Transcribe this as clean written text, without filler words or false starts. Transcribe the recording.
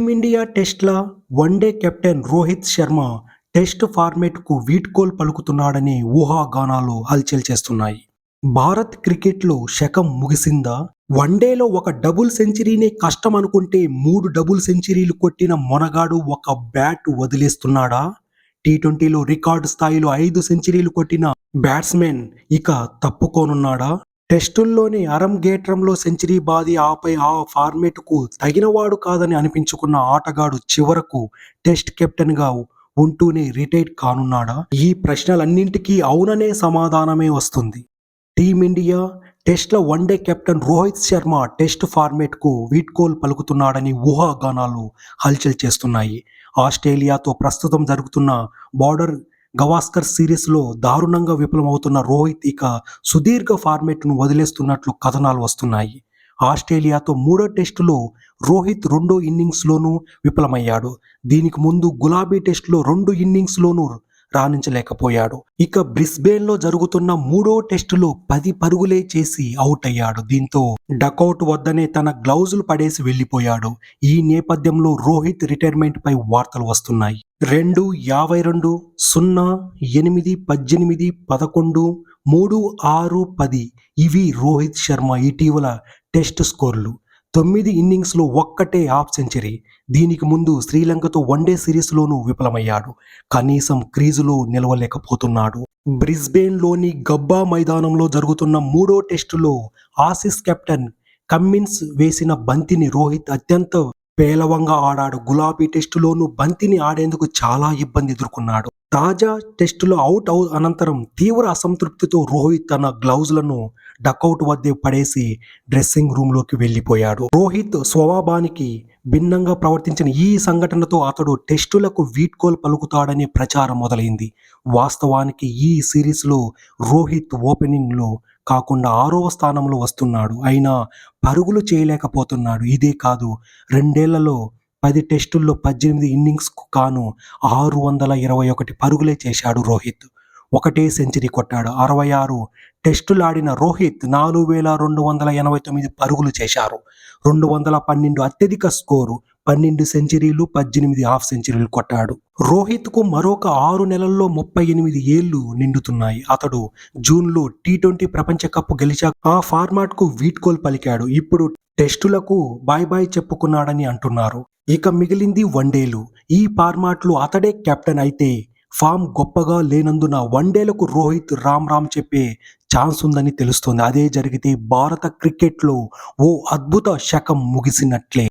Team India టెస్ట్ల one day captain Rohit Sharma test ఫార్మేట్కు వీడ్కోలు పలుకుతున్నాడనే ఊహాగానాలు హల్చల్ చేస్తున్నాయి. భారత్ క్రికెట్లో శకం ముగిసిందా? వన్డేలో ఒక డబుల్ సెంచరీనే కష్టం అనుకుంటే 3 డబుల్ సెంచరీలు కొట్టిన మొనగాడు ఒక బ్యాట్ వదిలేస్తున్నాడా? టీ20లో రికార్డు స్థాయిలో 5 సెంచరీలు కొట్టిన బ్యాట్స్మెన్ ఇక తప్పుకోనున్నాడా? టెస్టుల్లోనే అరంగేట్రంలో సెంచరీ బాది ఆపై ఆ ఫార్మేట్కు తగినవాడు కాదని అనిపించుకున్న ఆటగాడు చివరకు టెస్ట్ కెప్టెన్గా ఉంటూనే రిటైర్ కానున్నాడా? ఈ ప్రశ్నలన్నింటికీ అవుననే సమాధానమే వస్తుంది. టీమిండియా టెస్ట్ల one day captain Rohit Sharma test ఫార్మేట్కు వీడ్కోలు పలుకుతున్నాడని ఊహాగానాలు హల్చల్ చేస్తున్నాయి. ఆస్ట్రేలియాతో ప్రస్తుతం జరుగుతున్న బార్డర్ గవాస్కర్ సిరీస్లో దారుణంగా విఫలమవుతున్న రోహిత్ ఇక సుదీర్ఘ ఫార్మేట్ను వదిలేస్తున్నట్లు కథనాలు వస్తున్నాయి. ఆస్ట్రేలియాతో 3వ టెస్టులో రోహిత్ 2వ ఇన్నింగ్స్లోనూ విఫలమయ్యాడు. దీనికి ముందు గులాబీ టెస్టులో 2 ఇన్నింగ్స్లోనూ రాణించలేకపోయాడు. ఇక బ్రిస్బేన్లో జరుగుతున్న 3వ టెస్టులో 10 పరుగులే చేసి అవుట్ అయ్యాడు. దీంతో డకౌట్ వద్దనే తన గ్లౌజులు పడేసి వెళ్లిపోయాడు. ఈ నేపథ్యంలో రోహిత్ రిటైర్మెంట్ పై వార్తలు వస్తున్నాయి. 2, 52, 0, 8, 18, 11, 3, 6, 10 ఇవి రోహిత్ శర్మ ఇటీవల టెస్ట్ స్కోర్లు. 9 ఇన్నింగ్స్లో ఒక్కటే హాఫ్ సెంచరీ. దీనికి ముందు శ్రీలంకతో వన్డే సిరీస్లోనూ విఫలమయ్యాడు. కనీసం క్రీజులో నిలవలేకపోతున్నాడు. బ్రిస్బేన్లోని గబ్బా మైదానంలో జరుగుతున్న 3వ టెస్టులో ఆసీస్ కెప్టెన్ కమ్మిన్స్ వేసిన బంతిని రోహిత్ అత్యంత పేలవంగా ఆడాడు. గులాబీ టెస్టులోనూ బంతిని ఆడేందుకు చాలా ఇబ్బంది ఎదుర్కొన్నాడు. తాజా టెస్టులో అవుట్ అనంతరం తీవ్ర అసంతృప్తితో రోహిత్ తన గ్లౌజులను డకౌట్ వద్దే పడేసి డ్రెస్సింగ్ రూమ్లోకి వెళ్లిపోయాడు. రోహిత్ స్వభావానికి భిన్నంగా ప్రవర్తించిన ఈ సంఘటనతో అతడు టెస్టులకు వీడ్కోలు పలుకుతాడనే ప్రచారం మొదలైంది. వాస్తవానికి ఈ సిరీస్లో రోహిత్ ఓపెనింగ్లో కాకుండా 6వ స్థానంలో వస్తున్నాడు. అయినా పరుగులు చేయలేకపోతున్నాడు. ఇదే కాదు, 2 ఏళ్లలో 10 టెస్టుల్లో 18 ఇన్నింగ్స్కు గాను 621 పరుగులే చేశాడు రోహిత్. ఒకటే సెంచరీ కొట్టాడు. 66 టెస్టులాడిన రోహిత్ 4289 పరుగులు చేశారు. 212 అత్యధిక స్కోరు, 12 సెంచరీలు, 18 హాఫ్ సెంచరీలు కొట్టాడు. రోహిత్కు మరొక 6 నెలల్లో 38 ఏళ్లు నిండుతున్నాయి. అతడు జూన్లో టీ20 ప్రపంచ కప్ గెలిచాక ఆ ఫార్మాట్కు వీడ్కోలు పలికాడు. ఇప్పుడు టెస్టులకు బాయ్ చెప్పుకున్నాడని అంటున్నారు. ఇక మిగిలింది వన్డేలు. ఈ ఫార్మాట్లో అతడే కెప్టెన్ అయితే ఫామ్ గొప్పగా లేనందున వన్డేలకు రోహిత్ రామ్ చెప్పే ఛాన్స్ ఉందని తెలుస్తోంది. అదే జరిగితే భారత క్రికెట్లో ఓ అద్భుత శకం ముగిసినట్లే.